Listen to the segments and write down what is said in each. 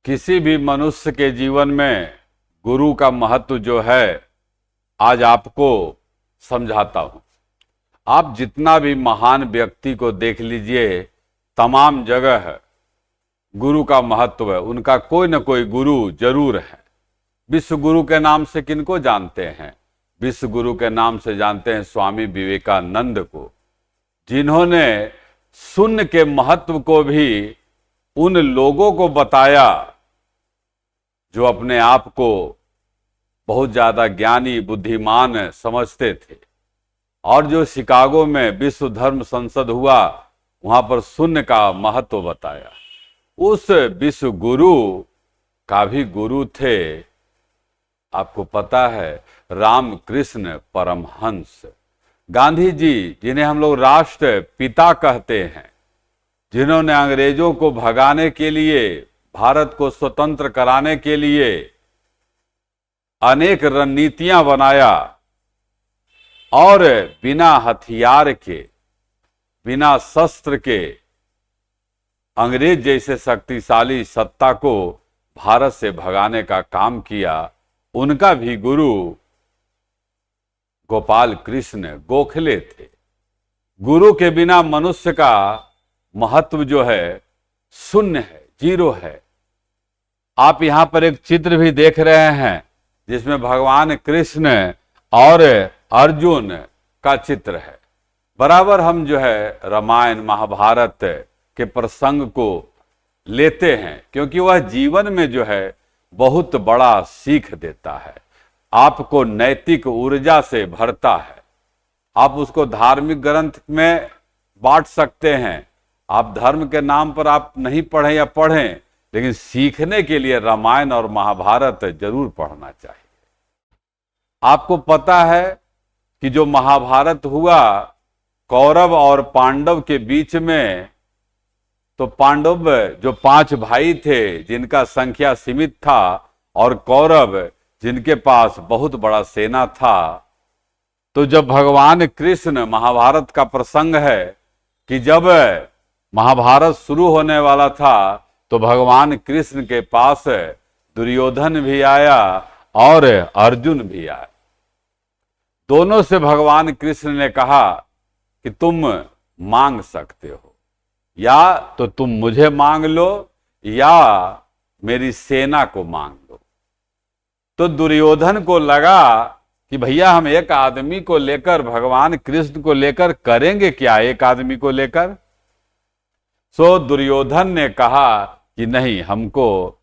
किसी भी मनुष्य के जीवन में गुरु का महत्व जो है आज आपको समझाता हूं। आप जितना भी महान व्यक्ति को देख लीजिए, तमाम जगह गुरु का महत्व है। उनका कोई न कोई गुरु जरूर है। विश्व गुरु के नाम से किनको जानते हैं? विश्व गुरु के नाम से जानते हैं स्वामी विवेकानंद को, जिन्होंने शून्य के महत्व को भी उन लोगों को बताया जो अपने आप को बहुत ज्यादा ज्ञानी बुद्धिमान समझते थे। और जो शिकागो में विश्व धर्म संसद हुआ, वहां पर शून्य का महत्व बताया। उस विश्व गुरु का भी गुरु थे, आपको पता है, रामकृष्ण परमहंस। गांधी जी, जिन्हें हम लोग राष्ट्र पिता कहते हैं, जिन्होंने अंग्रेजों को भगाने के लिए, भारत को स्वतंत्र कराने के लिए अनेक रणनीतियां बनाया और बिना हथियार के, बिना शस्त्र के अंग्रेज जैसे शक्तिशाली सत्ता को भारत से भगाने का काम किया। उनका भी गुरु गोपाल कृष्ण गोखले थे। गुरु के बिना मनुष्य का महत्व जो है शून्य है, जीरो है। आप यहां पर एक चित्र भी देख रहे हैं जिसमें भगवान कृष्ण और अर्जुन का चित्र है। बराबर हम जो है रामायण महाभारत के प्रसंग को लेते हैं, क्योंकि वह जीवन में जो है बहुत बड़ा सीख देता है, आपको नैतिक ऊर्जा से भरता है। आप उसको धार्मिक ग्रंथ में बांट सकते हैं। आप धर्म के नाम पर आप नहीं पढ़ें या पढ़ें, लेकिन सीखने के लिए रामायण और महाभारत जरूर पढ़ना चाहिए। आपको पता है कि जो महाभारत हुआ कौरव और पांडव के बीच में, तो पांडव जो 5 भाई थे जिनका संख्या सीमित था, और कौरव जिनके पास बहुत बड़ा सेना था, तो जब भगवान कृष्ण, महाभारत का प्रसंग है कि जब महाभारत शुरू होने वाला था तो भगवान कृष्ण के पास दुर्योधन भी आया और अर्जुन भी आया। दोनों से भगवान कृष्ण ने कहा कि तुम मांग सकते हो, या तो तुम मुझे मांग लो या मेरी सेना को मांग लो। तो दुर्योधन को लगा कि भैया हम एक आदमी को लेकर, भगवान कृष्ण को लेकर करेंगे क्या, एक आदमी को लेकर। सो दुर्योधन ने कहा कि नहीं, हमको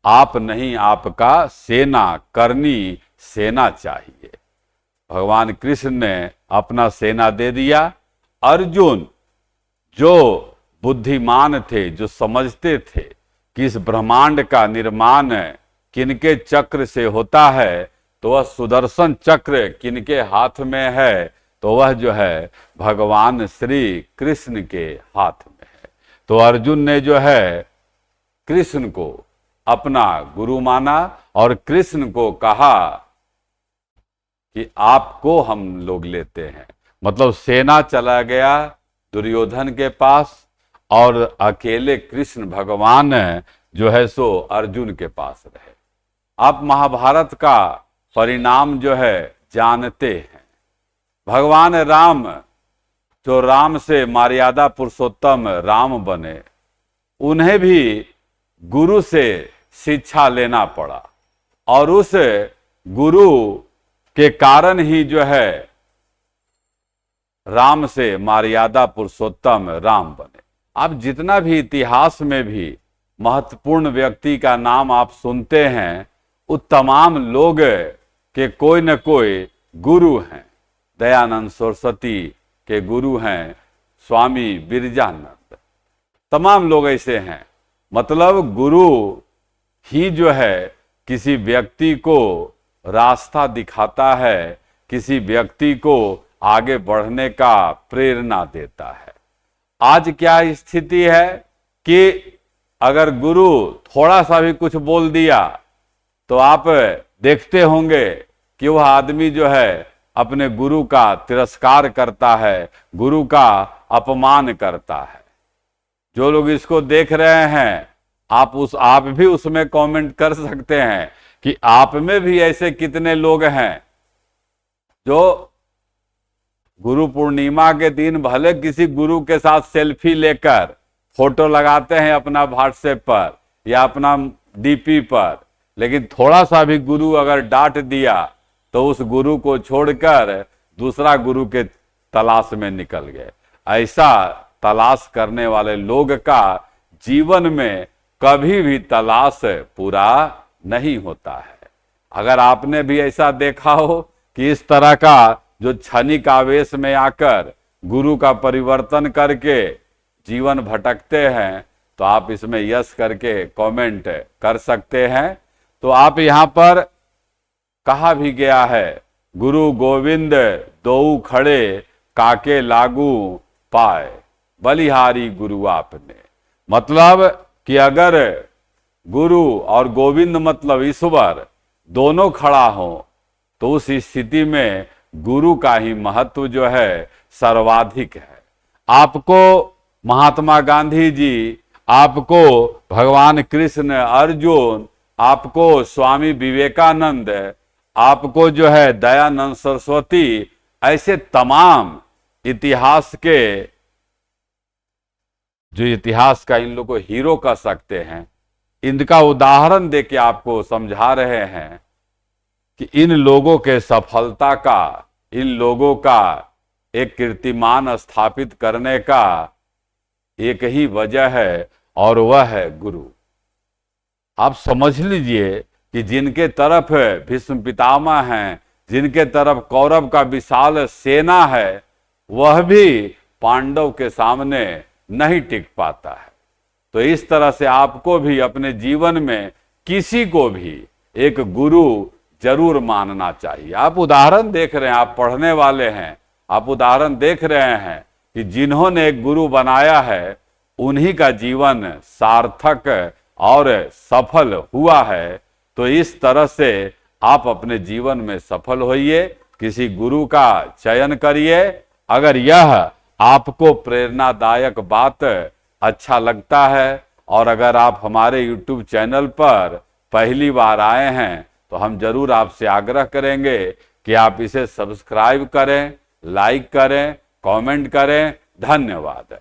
आप नहीं, आपका सेना, करनी सेना चाहिए। भगवान कृष्ण ने अपना सेना दे दिया। अर्जुन जो बुद्धिमान थे, जो समझते थे कि इस ब्रह्मांड का निर्माण किनके चक्र से होता है, तो वह सुदर्शन चक्र किनके हाथ में है, तो वह जो है भगवान श्री कृष्ण के हाथ में है। तो अर्जुन ने जो है कृष्ण को अपना गुरु माना और कृष्ण को कहा कि आपको हम लोग लेते हैं। मतलब सेना चला गया दुर्योधन के पास और अकेले कृष्ण भगवान जो है सो अर्जुन के पास रहे। आप महाभारत का परिणाम जो है जानते हैं। भगवान राम, जो राम से मर्यादा पुरुषोत्तम राम बने, उन्हें भी गुरु से शिक्षा लेना पड़ा, और उस गुरु के कारण ही जो है राम से मर्यादा पुरुषोत्तम राम बने। आप जितना भी इतिहास में भी महत्वपूर्ण व्यक्ति का नाम आप सुनते हैं, उस तमाम लोग के कोई न कोई गुरु हैं। दयानंद सरस्वती के गुरु हैं स्वामी विरजानंद। तमाम लोग ऐसे हैं। मतलब गुरु ही जो है किसी व्यक्ति को रास्ता दिखाता है, किसी व्यक्ति को आगे बढ़ने का प्रेरणा देता है। आज क्या स्थिति है कि अगर गुरु थोड़ा सा भी कुछ बोल दिया तो आप देखते होंगे कि वह आदमी जो है अपने गुरु का तिरस्कार करता है, गुरु का अपमान करता है। जो लोग इसको देख रहे हैं आप भी उसमें कमेंट कर सकते हैं कि आप में भी ऐसे कितने लोग हैं जो गुरु पूर्णिमा के दिन भले किसी गुरु के साथ सेल्फी लेकर फोटो लगाते हैं अपना व्हाट्सएप पर या अपना डीपी पर, लेकिन थोड़ा सा भी गुरु अगर डांट दिया तो उस गुरु को छोड़कर दूसरा गुरु के तलाश में निकल गए। ऐसा तलाश करने वाले लोग का जीवन में कभी भी तलाश पूरा नहीं होता है। अगर आपने भी ऐसा देखा हो कि इस तरह का जो क्षणिक आवेश में आकर गुरु का परिवर्तन करके जीवन भटकते हैं, तो आप इसमें यस करके कमेंट कर सकते हैं। तो आप यहां पर कहा भी गया है, गुरु गोविंद दो खड़े काके लागू पाए, बलिहारी गुरु आपने। मतलब कि अगर गुरु और गोविंद मतलब ईश्वर दोनों खड़ा हो तो उस स्थिति में गुरु का ही महत्व जो है सर्वाधिक है। आपको महात्मा गांधी जी, आपको भगवान कृष्ण, अर्जुन, आपको स्वामी विवेकानंद, आपको जो है दयानंद सरस्वती, ऐसे तमाम इतिहास के जो इतिहास का इन लोगों को हीरो कह सकते हैं, इनका उदाहरण देके आपको समझा रहे हैं कि इन लोगों के सफलता का, इन लोगों का एक कीर्तिमान स्थापित करने का एक ही वजह है और वह है गुरु। आप समझ लीजिए कि जिनके तरफ भीष्म पितामह हैं, जिनके तरफ कौरव का विशाल सेना है, वह भी पांडव के सामने नहीं टिक पाता है। तो इस तरह से आपको भी अपने जीवन में किसी को भी एक गुरु जरूर मानना चाहिए। आप उदाहरण देख रहे हैं, आप पढ़ने वाले हैं, आप उदाहरण देख रहे हैं कि जिन्होंने एक गुरु बनाया है उन्हीं का जीवन सार्थक और सफल हुआ है। तो इस तरह से आप अपने जीवन में सफल होइए, किसी गुरु का चयन करिए। अगर यह आपको प्रेरणादायक बात अच्छा लगता है और अगर आप हमारे YouTube चैनल पर पहली बार आए हैं तो हम जरूर आपसे आग्रह करेंगे कि आप इसे सब्सक्राइब करें, लाइक करें, कमेंट करें। धन्यवाद।